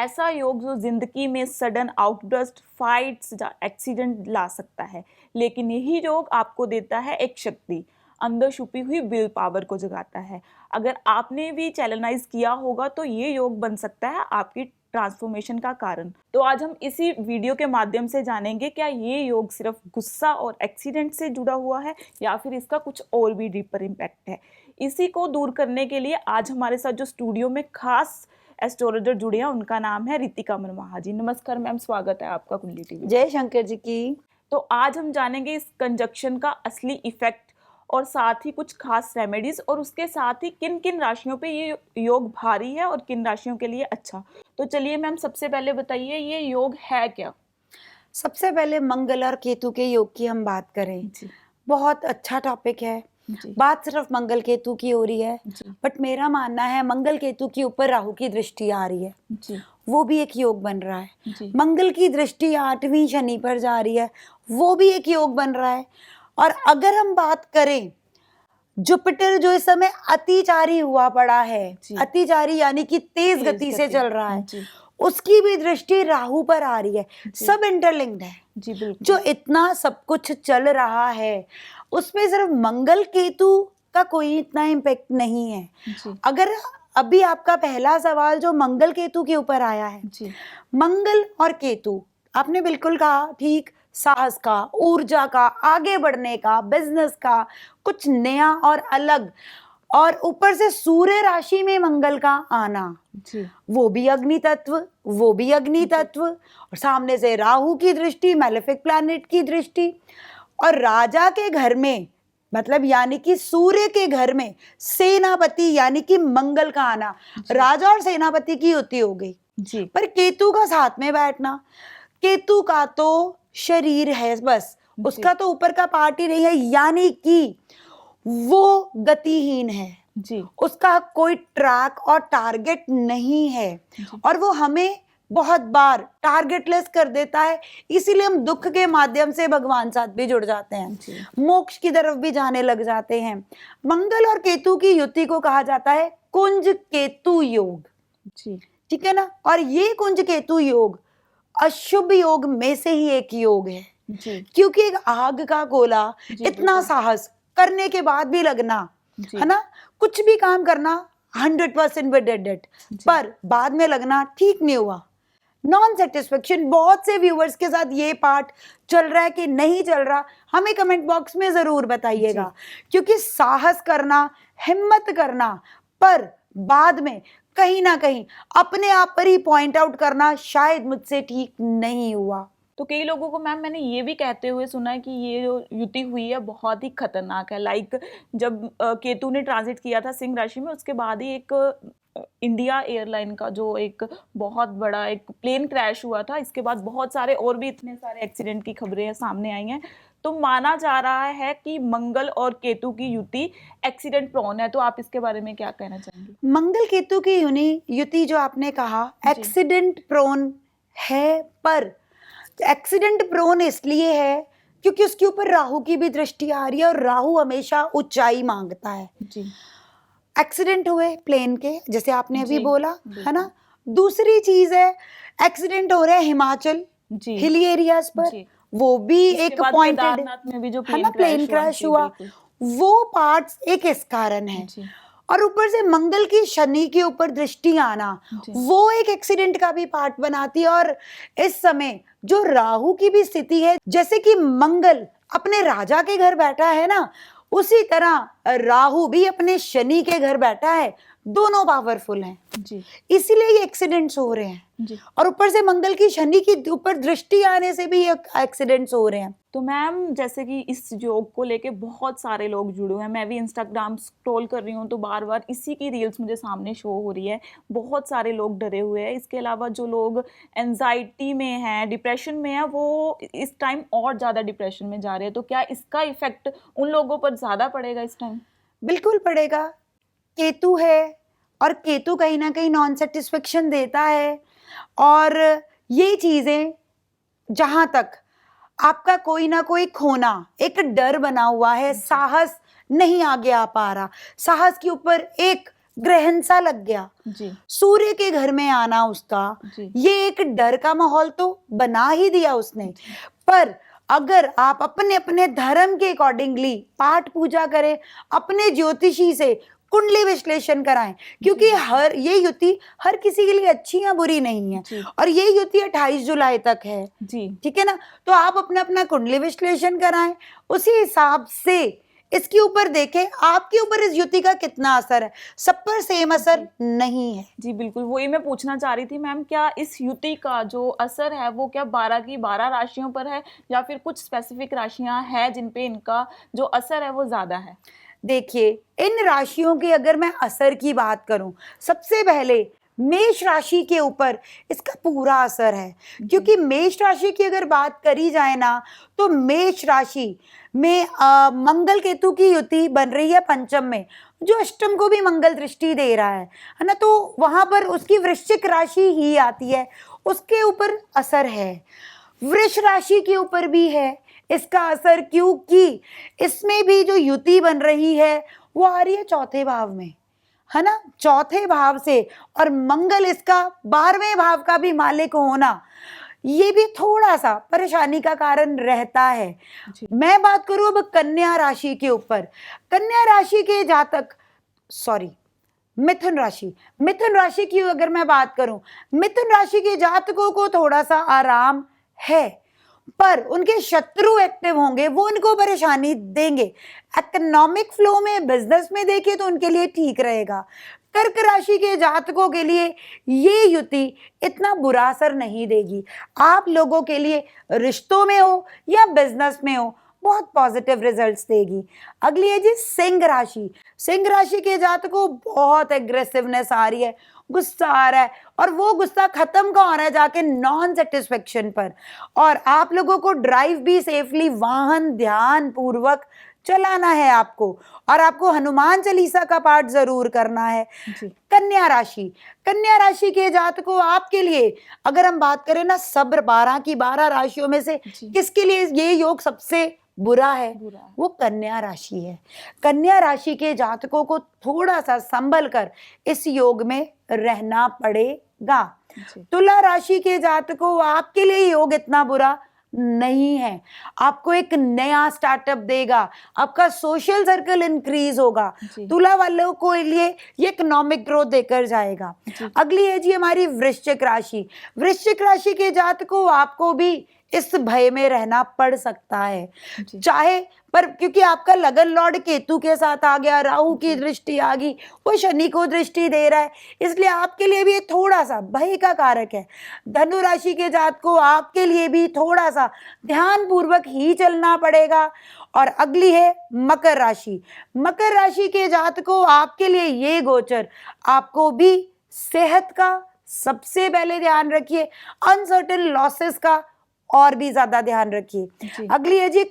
ऐसा योग जो जिंदगी में सडन आउटबर्स्ट, फाइट्स, एक्सीडेंट ला सकता है। लेकिन यही योग आपको देता है एक शक्ति, अंदर छुपी हुई विल पावर को जगाता है। अगर आपने भी चैलेंजाइज किया होगा तो ये योग बन सकता है आपकी ट्रांसफॉर्मेशन का कारण। तो आज हम इसी वीडियो के माध्यम से जानेंगे क्या ये योग सिर्फ गुस्सा और एक्सीडेंट से जुड़ा हुआ है या फिर इसका कुछ और भी डीपर इम्पैक्ट है। इसी को दूर करने के लिए आज हमारे साथ जो स्टूडियो में खास एस्ट्रोलॉजर जुड़े हैं उनका नाम है रितिका मनमाहा जी। नमस्कार मैम, स्वागत है आपका कुंडली टीवी। जय शंकर जी की। तो आज हम जानेंगे इस कंजक्शन का असली इफेक्ट और साथ ही कुछ खास रेमेडीज और उसके साथ ही किन किन राशियों पे ये योग भारी है और किन राशियों के लिए अच्छा। तो चलिए मैम, सबसे पहले बताइए ये योग है क्या। सबसे पहले मंगल और केतु के योग की हम बात करें जी। बहुत अच्छा टॉपिक है जी। बात सिर्फ मंगल केतु की हो रही है जी। बट मेरा मानना है मंगल केतु के ऊपर राहु की दृष्टि आ रही है जी। वो भी एक योग बन रहा है। जी। मंगल की दृष्टि 8वीं शनि पर जा रही है वो भी एक योग बन रहा है। और अगर हम बात करें जुपिटर जो इस समय अतिचारी हुआ पड़ा है, अतिचारी यानी कि तेज गति से चल रहा है, उसकी भी दृष्टि राहु पर आ रही है। सब इंटरलिंक्ड है जी, बिल्कुल। जो इतना सब कुछ चल रहा है उसमें सिर्फ मंगल केतु का कोई इतना इम्पैक्ट नहीं है जी। अगर अभी आपका पहला सवाल जो मंगल केतु के ऊपर आया है जी। मंगल और केतु, आपने बिल्कुल कहा ठीक, साहस का, ऊर्जा का, आगे बढ़ने का, बिजनेस का, कुछ नया और अलग, और ऊपर से सूर्य राशि में मंगल का आना जी। वो भी अग्नि तत्व, वो भी अग्नि तत्व, और सामने से राहु की दृष्टि, मैलेफिक प्लैनेट की दृष्टि, और राजा के घर में मतलब यानी कि सूर्य के घर में सेनापति यानी कि मंगल का आना, राजा और सेनापति की युति हो गई जी। पर केतु का साथ में बैठना, केतु का तो शरीर है बस, उसका तो ऊपर का पार्ट ही नहीं है, यानी कि वो गतिहीन है जी। उसका कोई ट्रैक और टारगेट नहीं है और वो हमें बहुत बार टारगेटलेस कर देता है। इसीलिए हम दुख के माध्यम से भगवान साथ भी जुड़ जाते हैं, मोक्ष की तरफ भी जाने लग जाते हैं। मंगल और केतु की युति को कहा जाता है कुंज केतु योग, ठीक है ना। और ये कुंज केतु योग अशुभ योग में से ही एक योग है क्योंकि एक आग का गोला, इतना साहस करने के बाद भी लगना, है ना, कुछ भी काम करना 100% विद डेट, पर बाद में लगना ठीक नहीं हुआ, नॉन सेटिस्फेक्शन। बहुत से व्यूअर्स के साथ ये पार्ट चल रहा है कि नहीं चल रहा, हमें कमेंट बॉक्स में जरूर बताइएगा क्योंकि साहस करना, हिम्मत करना, पर बाद में कहीं ना कहीं अपने आप पर ही पॉइंट आउट करना शायद मुझसे ठीक नहीं हुआ। तो कई लोगों को मैम मैंने ये भी कहते हुए सुना है कि ये जो युति हुई है बहुत ही खतरनाक है। लाइक जब केतु ने ट्रांजिट किया था सिंह राशि में, उसके बाद ही एक इंडिया एयरलाइन का जो एक बहुत बड़ा एक प्लेन क्रैश हुआ था, इसके बाद बहुत सारे और भी इतने सारे एक्सीडेंट की खबरें सामने आई हैं। तो माना जा रहा है कि मंगल और केतु की युति एक्सीडेंट प्रोन है। तो आप इसके बारे में क्या कहना चाहेंगे। मंगल केतु की युति जो आपने कहा एक्सीडेंट प्रोन है, पर एक्सीडेंट प्रोन इसलिए है क्योंकि उसके ऊपर राहु की भी दृष्टि आ रही है और राहु हमेशा ऊंचाई मांगता है। एक्सीडेंट हुए प्लेन के, जैसे आपने अभी बोला, है ना। दूसरी चीज है एक्सीडेंट हो रहे हैं हिमाचल हिली एरियाज पर, वो भी एक पॉइंटेड है ना, प्लेन क्रैश हुआ, वो पार्ट्स एक इस कारण है। और ऊपर से मंगल की शनि के ऊपर दृष्टि आना वो एक एक्सीडेंट का भी पार्ट बनाती है। और इस समय जो राहु की भी स्थिति है, जैसे कि मंगल अपने राजा के घर बैठा है ना, उसी तरह राहु भी अपने शनि के घर बैठा है, दोनों पावरफुल हैं इसीलिए ये एक्सीडेंट्स हो रहे हैं। और ऊपर से मंगल की शनि की ऊपर दृष्टि आने से भी एक्सीडेंट्स हो रहे हैं। तो मैम जैसे कि इस योग को लेके बहुत सारे लोग जुड़े हुए हैं, मैं भी इंस्टाग्राम स्क्रॉल कर रही हूँ तो बार बार इसी की रील्स मुझे सामने शो हो रही है। बहुत सारे लोग डरे हुए हैं। इसके अलावा जो लोग एंजाइटी में हैं, डिप्रेशन में है, वो इस टाइम और ज़्यादा डिप्रेशन में जा रहे हैं। तो क्या इसका इफेक्ट उन लोगों पर ज़्यादा पड़ेगा इस टाइम। बिल्कुल पड़ेगा। केतु है और केतु कहीं ना कहीं नॉन सेटिस्फेक्शन देता है, और ये चीजें जहां तक आपका कोई ना कोई खोना, एक डर बना हुआ है, साहस नहीं आगे आ पा रहा, साहस के ऊपर एक ग्रहण सा लग गया, जी सूर्य के घर में आना उसका, जी ये एक डर का माहौल तो बना ही दिया उसने। पर अगर आप अपने अपने धर्म के अकॉर्डिंगली पाठ पूजा करें, अपने ज्योतिषी से कुंडली विश्लेषण कराएं, क्योंकि हर ये युति हर किसी के लिए अच्छी या बुरी नहीं है, जी और ये युति 28 जुलाई तक है, जी ठीक है ना। तो आप अपना अपना कुंडली विश्लेषण कराएं, उसी हिसाब से इसके ऊपर देखें आपके ऊपर इस युति का कितना असर है। सब पर सेम असर नहीं है। जी बिल्कुल, वही मैं पूछना चाह रही थी मैम, क्या इस युति का जो असर है वो क्या 12 की 12 राशियों पर है, या फिर कुछ स्पेसिफिक राशियां हैं जिन पे इनका जो असर है वो ज्यादा है? देखिए, इन राशियों के अगर मैं असर की बात करूं, सबसे पहले मेष राशि के ऊपर इसका पूरा असर है, क्योंकि मेष राशि की अगर बात करी जाए ना, तो मेष राशि में मंगल केतु की युति बन रही है पंचम में, जो अष्टम को भी मंगल दृष्टि दे रहा है ना। तो वहां पर उसकी वृश्चिक राशि ही आती है, उसके ऊपर असर है। वृष राशि के ऊपर भी है इसका असर, क्योंकि इसमें भी जो युति बन रही है वो आ रही है चौथे भाव में, है ना, चौथे भाव से, और मंगल इसका 12वें भाव का भी मालिक होना, ये भी थोड़ा सा परेशानी का कारण रहता है। जी मैं बात करूं अब कन्या राशि के ऊपर। कन्या राशि के जातक, सॉरी, मिथुन राशि की अगर मैं बात करूं, मिथुन राशि के जातकों को थोड़ा सा आराम है, पर उनके शत्रु एक्टिव होंगे, वो उनको परेशानी देंगे। इकोनॉमिक फ्लो में, बिजनेस में देखिए तो उनके लिए ठीक रहेगा। कर्क राशि के जातकों के लिए ये युति इतना बुरा असर नहीं देगी। आप लोगों के लिए रिश्तों में हो या बिजनेस में हो, बहुत पॉजिटिव रिजल्ट्स देगी। अगली है जी सिंह राशि के जातकों बहुत एग्रेसिवनेस आ रही है, गुस्सा आ रहा है, और वो गुस्सा खत्म कहाँ हो रहा है, जाके नॉन सेटिस्फेक्शन पर। और आप लोगों को ड्राइव भी सेफली, वाहन ध्यान पूर्वक चलाना है आपको, और आपको हनुमान चालीसा का पाठ जरूर करना है। जी कन्या राशि के जातकों, आपके लिए अगर हम बात करें ना, सब 12 की 12 राशियों में से जी किसके लिए ये योग सबसे बुरा है, बुरा है। वो कन्या राशि है। कन्या राशि के जातकों को थोड़ा सा संभल कर इस योग में रहना पड़ेगा। जी तुला राशि के जातकों, आपके लिए योग इतना बुरा नहीं है, आपको एक नया स्टार्टअप देगा, आपका सोशल सर्कल इंक्रीज होगा, जी तुला वालों को लिए ये इकोनॉमिक ग्रोथ देकर जाएगा। जी अगली है जी हमारी वृश्चिक राशि के जातकों, आपको भी इस भय में रहना पड़ सकता है, जी चाहे पर, क्योंकि आपका लगन लॉर्ड केतु के साथ आ गया, राहु की दृष्टि आ गई, वो शनि को दृष्टि दे रहा है, इसलिए आपके लिए भी ये थोड़ा सा भय का कारक है। धनु राशि के जातकों, आपके लिए भी थोड़ा सा ध्यान पूर्वक ही चलना पड़ेगा। और अगली है मकर राशि के जातकों, आपके लिए ये गोचर, आपको भी सेहत का सबसे पहले ध्यान रखिए, अनसर्टेन लॉसेस का और भी ज्यादा ध्यान रखिए। जी अगली है जी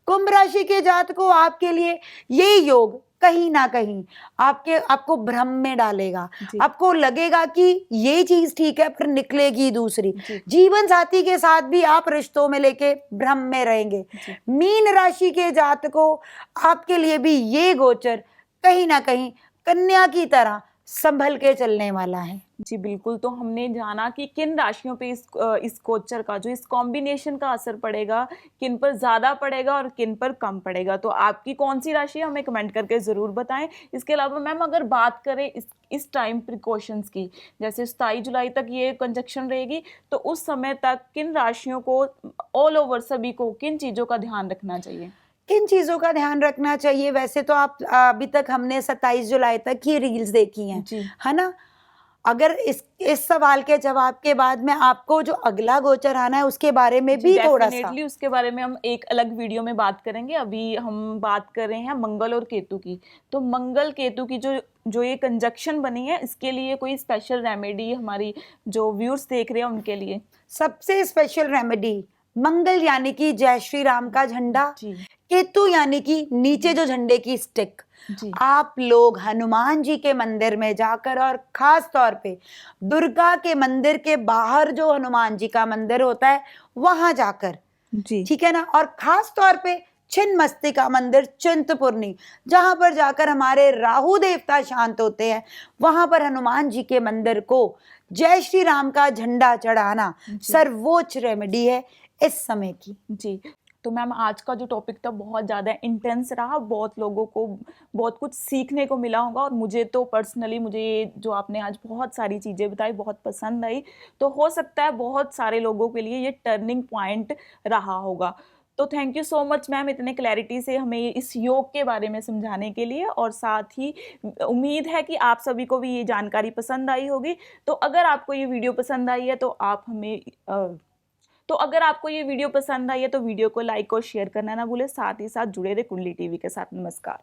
कुंभ राशि के जातकों, आपके लिए ये योग कहीं ना कहीं आपको भ्रम में डालेगा, जी आपको लगेगा कि ये चीज ठीक है पर निकलेगी दूसरी। जी जीवन साथी के साथ भी आप रिश्तों में लेके भ्रम में रहेंगे। जी मीन राशि के जातकों, आपके लिए भी ये गोचर कहीं ना कहीं कन्या की तरह संभल के चलने वाला है। जी बिल्कुल, तो हमने जाना कि किन राशियों पे इस गोचर का, जो इस कॉम्बिनेशन का असर पड़ेगा, किन पर ज़्यादा पड़ेगा और किन पर कम पड़ेगा। तो आपकी कौन सी राशि है हमें कमेंट करके ज़रूर बताएं। इसके अलावा मैम अगर बात करें इस टाइम प्रिकॉशंस की, जैसे 27 जुलाई तक ये कंजक्शन रहेगी, तो उस समय तक किन राशियों को, ऑल ओवर सभी को, किन चीज़ों का ध्यान रखना चाहिए? किन चीजों का ध्यान रखना चाहिए, वैसे तो आप अभी तक हमने 27 जुलाई तक ही रील्स देखी हैं, जी है ना। अगर इस सवाल के जवाब के बाद में आपको जो अगला गोचर आना है उसके बारे में भी थोड़ा सा, डेफिनेटली उसके बारे में हम एक अलग वीडियो में बात करेंगे। अभी हम बात कर रहे हैं मंगल और केतु की। तो मंगल केतु की जो ये कंजक्शन बनी है, इसके लिए कोई स्पेशल रेमेडी हमारी जो व्यूअर्स देख रहे हैं उनके लिए? सबसे स्पेशल रेमेडी, मंगल यानी कि जय श्री राम का झंडा, जी केतु यानी कि नीचे जो झंडे की स्टिक। जी आप लोग हनुमान जी के मंदिर में जाकर, और खास तौर पे दुर्गा के मंदिर के बाहर जो हनुमान जी का मंदिर होता है वहां जाकर, जी ठीक है ना, और खास तौर पे छिन्नमस्तिका मंदिर चिंतपूर्णी, जहां पर जाकर हमारे राहु देवता शांत होते हैं, वहां पर हनुमान जी के मंदिर को जय श्री राम का झंडा चढ़ाना सर्वोच्च रेमेडी है इस समय की। जी, तो मैम आज का जो टॉपिक था बहुत ज़्यादा इंटेंस रहा, बहुत लोगों को बहुत कुछ सीखने को मिला होगा, और मुझे तो पर्सनली मुझे ये जो आपने आज बहुत सारी चीज़ें बताई बहुत पसंद आई। तो हो सकता है बहुत सारे लोगों के लिए ये टर्निंग पॉइंट रहा होगा। तो thank you so much ma'am इतने क्लैरिटी से हमें इस योग के बारे में समझाने के लिए, और साथ ही उम्मीद है कि आप सभी को भी ये जानकारी पसंद आई होगी। तो अगर आपको ये वीडियो पसंद आई है तो आप हमें तो अगर आपको ये वीडियो पसंद आई है तो वीडियो को लाइक और शेयर करना ना भूलें, साथ ही साथ जुड़े रहे कुंडली टीवी के साथ। नमस्कार।